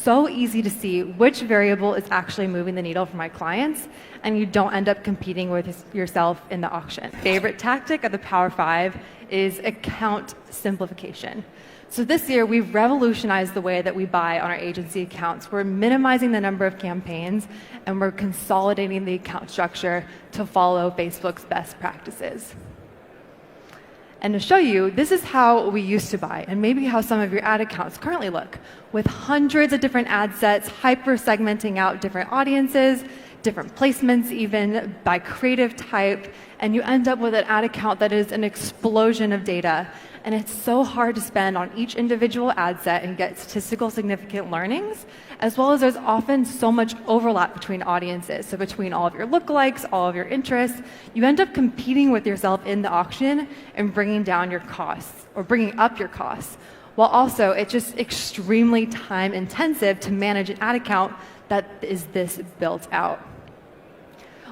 so easy to see which variable is actually moving the needle for my clients, and you don't end up competing with yourself in the auction. Favorite tactic of the Power 5 is account simplification. So this year, we've revolutionized the way that we buy on our agency accounts. We're minimizing the number of campaigns, and we're consolidating the account structure to follow Facebook's best practices. And to show you, this is how we used to buy, and maybe how some of your ad accounts currently look, with hundreds of different ad sets, hyper-segmenting out different audiences, different placements even, by creative type, and you end up with an ad account that is an explosion of data. And it's so hard to spend on each individual ad set and get statistical significant learnings, as well as there's often so much overlap between audiences. So between all of your lookalikes, all of your interests, you end up competing with yourself in the auction and bringing down your costs, or bringing up your costs. While also, it's just extremely time intensive to manage an ad account that is this built out.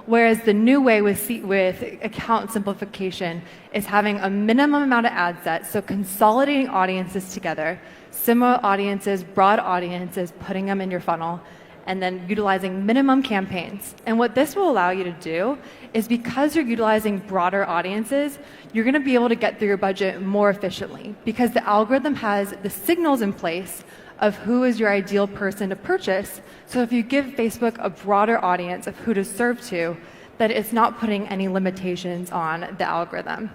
Whereas the new way with account simplification is having a minimum amount of ad sets, so consolidating audiences together, similar audiences, broad audiences, putting them in your funnel, and then utilizing minimum campaigns. And what this will allow you to do is, because you're utilizing broader audiences, you're going to be able to get through your budget more efficiently, because the algorithm has the signals in place of who is your ideal person to purchase. So if you give Facebook a broader audience of who to serve to, that it's not putting any limitations on the algorithm.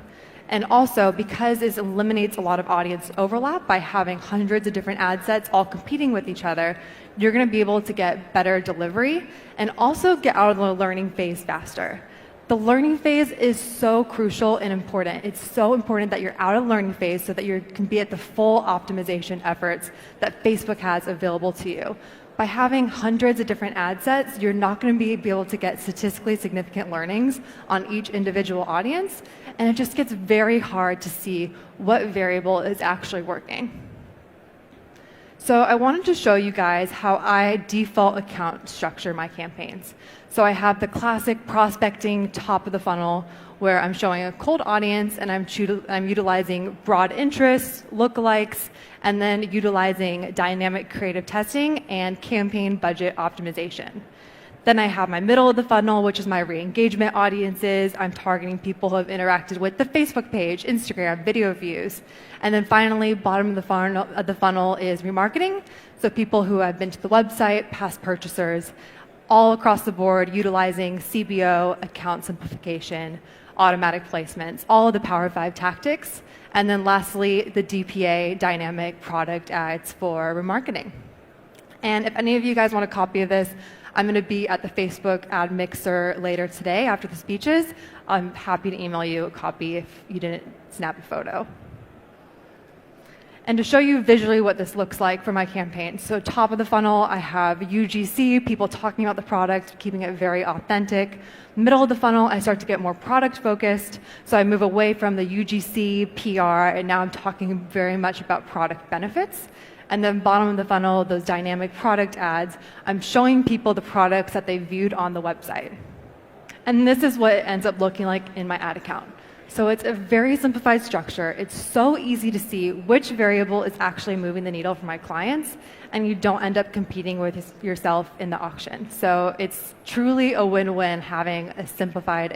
And also, because it eliminates a lot of audience overlap by having hundreds of different ad sets all competing with each other, you're going to be able to get better delivery and also get out of the learning phase faster. The learning phase is so crucial and important. It's so important that you're out of learning phase so that you can be at the full optimization efforts that Facebook has available to you. By having hundreds of different ad sets, you're not going to be able to get statistically significant learnings on each individual audience, and it just gets very hard to see what variable is actually working. So I wanted to show you guys how I default account structure my campaigns. So I have the classic prospecting top of the funnel, where I'm showing a cold audience and I'm utilizing broad interests, lookalikes, and then utilizing dynamic creative testing and campaign budget optimization. Then I have my middle of the funnel, which is my re-engagement audiences. I'm targeting people who have interacted with the Facebook page, Instagram, video views. And then finally, bottom of the funnel is remarketing. So people who have been to the website, past purchasers, all across the board, utilizing CBO, account simplification, automatic placements, all of the Power 5 tactics. And then lastly, the DPA, dynamic product ads for remarketing. And if any of you guys want a copy of this, I'm going to be at the Facebook ad mixer later today after the speeches. I'm happy to email you a copy if you didn't snap a photo. And to show you visually what this looks like for my campaign, so top of the funnel, I have UGC, people talking about the product, keeping it very authentic. Middle of the funnel, I start to get more product focused, so I move away from the UGC, PR, and now I'm talking very much about product benefits. And then bottom of the funnel, those dynamic product ads, I'm showing people the products that they viewed on the website. And this is what it ends up looking like in my ad account. So it's a very simplified structure. It's so easy to see which variable is actually moving the needle for my clients, and you don't end up competing with yourself in the auction. So it's truly a win-win having a simplified